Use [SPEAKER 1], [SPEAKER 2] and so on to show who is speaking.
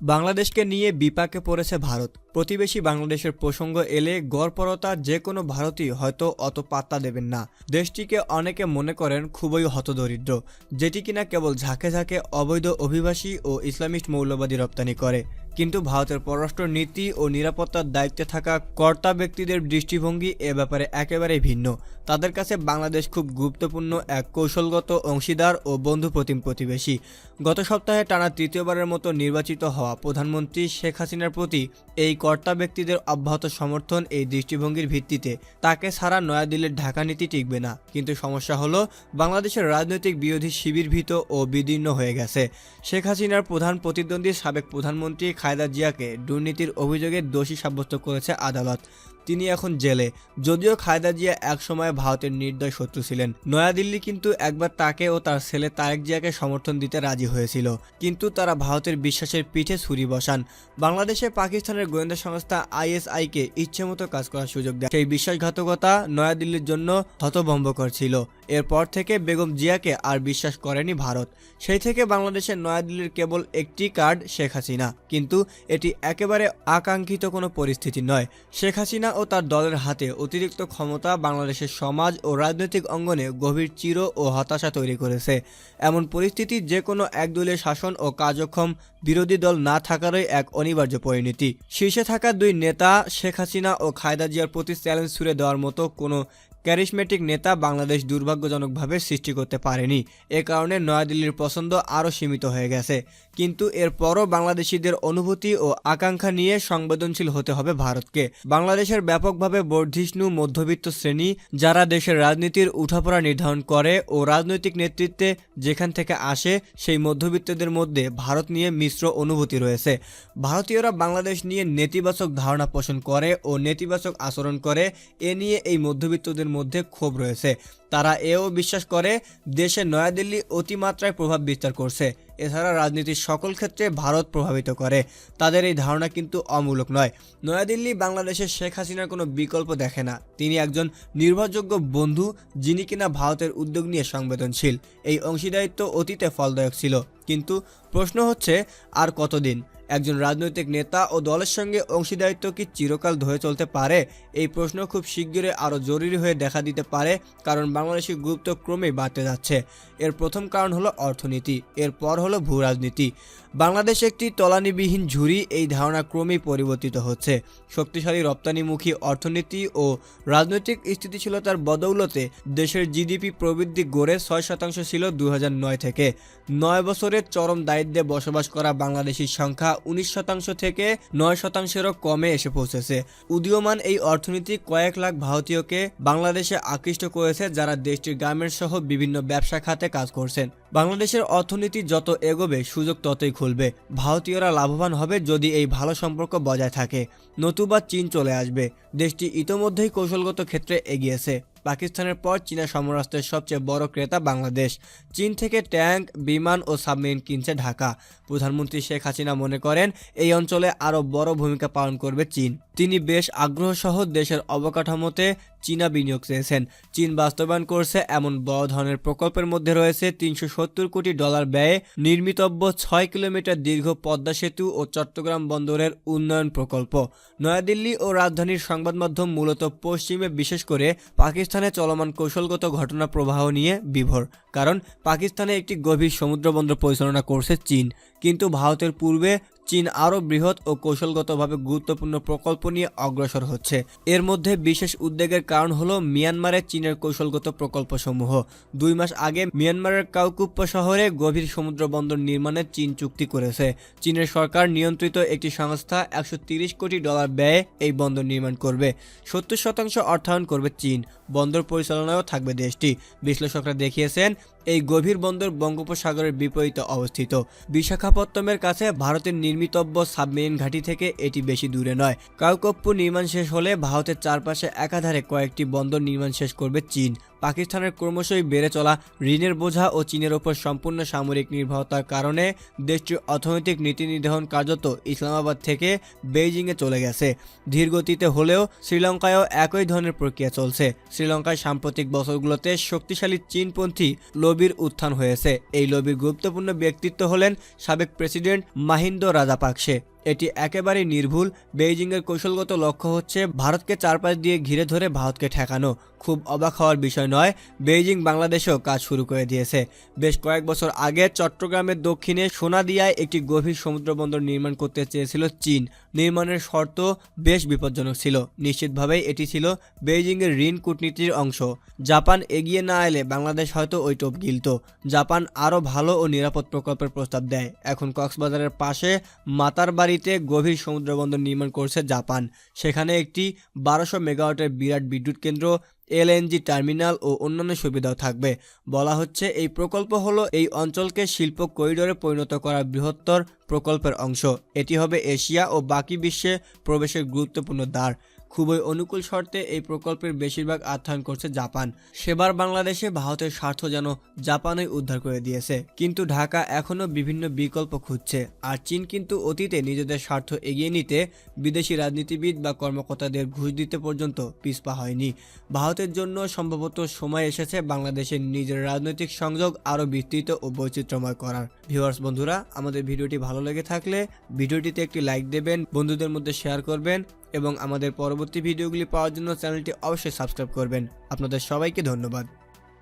[SPEAKER 1] বাংলাদেশকে নিয়ে বিপাকে পড়েছে ভারত। প্রতিবেশী বাংলাদেশের প্রসঙ্গ এলে গড়পড়তা যে কোনো ভারতীয় হয়তো অত পাত্তা দেবেন না। দেশটিকে অনেকে মনে করেন খুবই হতদরিদ্র, যেটি কিনা কেবল ঝাঁকে ঝাঁকে অবৈধ অভিবাসী ও ইসলামিস্ট মৌলবাদী রপ্তানি করে। কিন্তু ভারতের পররাষ্ট্র নীতি ও নিরাপত্তার দায়িত্বে থাকা কর্তা ব্যক্তিদের দৃষ্টিভঙ্গি এ ব্যাপারে একেবারেই ভিন্ন। তাদের কাছে বাংলাদেশ খুব গুরুত্বপূর্ণ এক কৌশলগত অংশীদার ও বন্ধুপ্রতিম প্রতিবেশী। গত সপ্তাহে টানা তৃতীয়বারের মতো নির্বাচিত হওয়া প্রধানমন্ত্রী শেখ হাসিনার প্রতি এই কর্তা ব্যক্তিদের অব্যাহত সমর্থন এই দৃষ্টিভঙ্গির ভিত্তিতে তাকে ছাড়া নয়াদিল্লির ঢাকা নীতি টিকবে না। কিন্তু সমস্যা হলো বাংলাদেশের রাজনৈতিক বিরোধী শিবির ভীত ও বিদীর্ণ হয়ে গেছে। শেখ হাসিনার প্রধান প্রতিদ্বন্দ্বী সাবেক প্রধানমন্ত্রী খালেদা জিয়াকে দুর্নীতির অভিযোগে দোষী সাব্যস্ত করেছে আদালত। তিনি এখন জেলে। যদিও খালেদা জিয়া একসময় ভারতের নির্দয় শত্রু ছিলেন, নয়াদিল্লি কিন্তু একবার তাকে ও তার ছেলে তারেক জিয়াকে সমর্থন দিতে রাজি হয়েছিল। কিন্তু তারা ভারতের বিশ্বাসের পিঠে ছুরি বসান। বাংলাদেশে পাকিস্তানের গোয়েন্দা সংস্থা ISI-কে ইচ্ছেমতো কাজ করার সুযোগ দেয়। সেই বিশ্বাসঘাতকতা নয়াদিল্লির জন্য হতভম্বকর ছিল। এরপর থেকে বেগম জিয়াকে আর বিশ্বাস করেনি ভারত। সেই থেকে বাংলাদেশের নয়াদিল্লির কেবল একটি কার্ড শেখ হাসিনা। কিন্তু এটি একেবারে আকাঙ্ক্ষিত কোনো পরিস্থিতি নয়। শেখ হাসিনা ও তার দলের হাতে অতিরিক্ত ক্ষমতা বাংলাদেশের সমাজ ও রাজনৈতিক অঙ্গনে গভীর চির ও হতাশা তৈরি করেছে। এমন পরিস্থিতি যে কোনো একদলীয় শাসন ও কার্যক্ষম বিরোধী দল না থাকারই এক অনিবার্য পরিণতি। শীর্ষে থাকা দুই নেতা শেখ হাসিনা ও খালেদা জিয়ার প্রতি চ্যালেঞ্জ ছুড়ে দেওয়ার মতো কোনো ক্যারিসমেটিক নেতা বাংলাদেশ দুর্ভাগ্যজনকভাবে সৃষ্টি করতে পারেনি। এ কারণে নয়াদিল্লির পছন্দ আরও সীমিত হয়ে গেছে। কিন্তু এরপরও বাংলাদেশিদের অনুভূতি ও আকাঙ্ক্ষা নিয়ে সংবেদনশীল হতে হবে ভারতকে। বাংলাদেশের ব্যাপকভাবে বর্ধিষ্ণু মধ্যবিত্ত শ্রেণী, যারা দেশের রাজনীতির উঠাপড়া নির্ধারণ করে ও রাজনৈতিক নেতৃত্বে যেখান থেকে আসে, সেই মধ্যবিত্তদের মধ্যে ভারত নিয়ে মিশ্র অনুভূতি রয়েছে। ভারতীয়রা বাংলাদেশ নিয়ে নেতিবাচক ধারণা পোষণ করে ও নেতিবাচক আচরণ করে, এ নিয়ে এই মধ্যবিত্তদের মধ্যে ক্ষোভ রয়েছে। তারা এও বিশ্বাস করে দেশে নয়াদিল্লি অতিমাত্রায় প্রভাব বিস্তার করছে। এছাড়া রাজনীতির সকল ক্ষেত্রে ভারত প্রভাবিত করে। তাদের এই ধারণা কিন্তু অমূলক নয়। নয়াদিল্লি বাংলাদেশের শেখ হাসিনার কোনো বিকল্প দেখে না। তিনি একজন নির্ভরযোগ্য বন্ধু, যিনি কিনা ভারতের উদ্যোগ নিয়ে সংবেদনশীল। এই অংশীদারিত্ব অতীতে ফলদায়ক ছিল, কিন্তু প্রশ্ন হচ্ছে আর কতদিন? একজন রাজনৈতিক নেতা ও দলের সঙ্গে অংশীদারিত্ব কি চিরকাল ধরে চলতে পারে? এই প্রশ্ন খুব শিগগিরই আরও জরুরি হয়ে দেখা দিতে পারে, কারণ বাংলাদেশের গুরুত্ব ক্রমেই বাড়তে যাচ্ছে। এর প্রথম কারণ হলো অর্থনীতি, এরপর হলো ভূ রাজনীতি। বাংলাদেশ একটি তলানিবিহীন ঝুড়ি, এই ধারণা ক্রমেই পরিবর্তিত হচ্ছে। শক্তিশালী রপ্তানিমুখী অর্থনীতি ও রাজনৈতিক স্থিতিশীলতার বদৌলতে দেশের GDP প্রবৃদ্ধি গড়ে 6% ছিল 2009 থেকে। 9 বছরের চরম দারিদ্র্যে বসবাস করা বাংলাদেশির সংখ্যা 19% থেকে 9%-এরও কমে এসে পৌঁছেছে। উদীয়মান এই অর্থনীতি কয়েক লাখ ভারতীয়কে বাংলাদেশে আকৃষ্ট করেছে, যারা দেশটির গার্মেন্টস সহ বিভিন্ন ব্যবসা খাতে কাজ করছেন। বাংলাদেশের অর্থনীতি যত এগোবে সুযোগ ততই খুলবে। ভারতীয়রা লাভবান হবে যদি এই ভালো সম্পর্ক বজায় থাকে, নতুবা চীন চলে আসবে। দেশটি ইতোমধ্যেই কৌশলগত ক্ষেত্রে এগিয়েছে। পাকিস্তানের পর চীনা সমরাস্ত্রের সবচেয়ে বড় ক্রেতা বাংলাদেশ। চীন থেকে ট্যাঙ্ক, বিমান ও সাবমেরিন কিনছে ঢাকা। প্রধানমন্ত্রী শেখ হাসিনা মনে করেন এই অঞ্চলে আরও বড় ভূমিকা পালন করবে চীন। তিনি বেশ আগ্রহ সহ দেশের অবকাঠামোতে চীনা বিনিয়োগ চেয়েছেন। চীন বাস্তবায়ন করছে এমন বড় ধরনের প্রকল্পের মধ্যে রয়েছে $370 কোটি ব্যয়ে নির্মিতব্য 6 কিলোমিটার দীর্ঘ পদ্মা সেতু ও চট্টগ্রাম বন্দরের উন্নয়ন প্রকল্প। নয়াদিল্লি ও রাজধানীর সংবাদ মাধ্যম মূলত পশ্চিমে, বিশেষ করে পাকিস্তানে চলমান কৌশলগত ঘটনা প্রবাহ নিয়ে বিভোর। কারণ পাকিস্তানে একটি গভীর সমুদ্রবন্দর পরিচালনা করছে চীন, কিন্তু ভারতের পূর্বে চীন আরও বৃহৎ ও কৌশলগতভাবে গুরুত্বপূর্ণ প্রকল্প নিয়ে অগ্রসর হচ্ছে। এর মধ্যে বিশেষ উদ্বেগের কারণ হলো মিয়ানমারে চীনের কৌশলগত প্রকল্পসমূহ। 2 মাস আগে মিয়ানমারের কাউকুপ্প শহরে গভীর সমুদ্র বন্দর নির্মাণে চীন চুক্তি করেছে। চীনের সরকার নিয়ন্ত্রিত একটি সংস্থা $130 কোটি ব্যয়ে এই বন্দর নির্মাণ করবে। 70% অর্থায়ন করবে চীন। বন্দর পরিচালনায়ও থাকবে দেশটি। বিশ্লেষকরা দেখিয়েছেন এই গভীর বন্দর বঙ্গোপসাগরের বিপরীতে অবস্থিত। বিশাখাপত্তনমের কাছে ভারতের নির্মিতব্য সাবমেরিন ঘাঁটি থেকে এটি বেশি দূরে নয়। কাউকপ্পু নির্মাণ শেষ হলে ভারতের চারপাশে একাধারে কয়েকটি বন্দর নির্মাণ শেষ করবে চীন। পাকিস্তানের ক্রমশই বেড়ে চলা ঋণের বোঝা ও চীনের ওপর সম্পূর্ণ সামরিক নির্ভরতার কারণে দেশটির অর্থনৈতিক নীতি নির্ধারণ কার্যত ইসলামাবাদ থেকে বেইজিংয়ে চলে গেছে। ধীর গতিতে হলেও শ্রীলঙ্কায়ও একই ধরনের প্রক্রিয়া চলছে। শ্রীলঙ্কায় সাম্প্রতিক বছরগুলোতে শক্তিশালী চীনপন্থী লবির উত্থান হয়েছে। এই লবির গুরুত্বপূর্ণ ব্যক্তিত্ব হলেন সাবেক প্রেসিডেন্ট মাহিন্দ রাজাপাকসে। এটি একেবারেই নির্ভুল। বেইজিংয়ের কৌশলগত লক্ষ্য হচ্ছে ভারতকে চারপাশ দিয়ে ঘিরে ধরে ভারতকে ঠেকানো। খুব অবাক হওয়ার বিষয় নয়, বেইজিং বাংলাদেশেও কাজ শুরু করে দিয়েছে। বেশ কয়েক বছর আগে চট্টগ্রামের দক্ষিণে সোনাদিয়ায় একটি গভীর সমুদ্রবন্দর নির্মাণ করতে চেয়েছিল চীন। নির্মাণের শর্ত বেশ বিপজ্জনক ছিল। নিশ্চিতভাবেই এটি ছিল বেইজিংয়ের ঋণ কূটনীতির অংশ। জাপান এগিয়ে না এলে বাংলাদেশ হয়তো ওই টোপ গিলত। জাপান আরও ভালো ও নিরাপদ প্রকল্পের প্রস্তাব দেয়। এখন কক্সবাজারের পাশে মাতারবাড়িতে গভীর সমুদ্রবন্দর নির্মাণ করছে জাপান। সেখানে একটি 1200 মেগাওয়াটের বিরাট বিদ্যুৎ কেন্দ্র, এলএনজি টার্মিনাল ও অন্যান্য সুবিধাও থাকবে। বলা হচ্ছে এই প্রকল্প হলো এই অঞ্চলকে শিল্প করিডোরে পরিণত করার বৃহত্তর প্রকল্পের অংশ। এটি হবে এশিয়া ও বাকি বিশ্বে প্রবেশের গুরুত্বপূর্ণ দ্বার। খুবই অনুকূল শর্তে এই প্রকল্পের বেশিরভাগ আর্থায়ন করছে জাপান। সেবার বাংলাদেশে ভারতের স্বার্থ যেন জাপানই উদ্ধার করে দিয়েছে। কিন্তু ঢাকা এখনও বিভিন্ন বিকল্প খুঁজছে। আর চীন কিন্তু অতীতে নিজেদের স্বার্থ এগিয়ে নিতে বিদেশি রাজনীতিবিদ বা কর্মকর্তাদের ঘুষ দিতে পর্যন্ত পিছপা হয়নি। ভারতের জন্য সম্ভবত সময় এসেছে বাংলাদেশের নিজের রাজনৈতিক সংযোগ আরও বিস্তৃত ও বৈচিত্র্যময় করার। ভিউয়ার্স বন্ধুরা, আমাদের ভিডিওটি ভালো লেগে থাকলে ভিডিওটিতে একটি লাইক দেবেন, বন্ধুদের মধ্যে শেয়ার করবেন এবং আমাদের পরবর্তী ভিডিওগুলি পাওয়ার জন্য চ্যানেলটি অবশ্যই সাবস্ক্রাইব করবেন। আপনাদের সবাইকে ধন্যবাদ।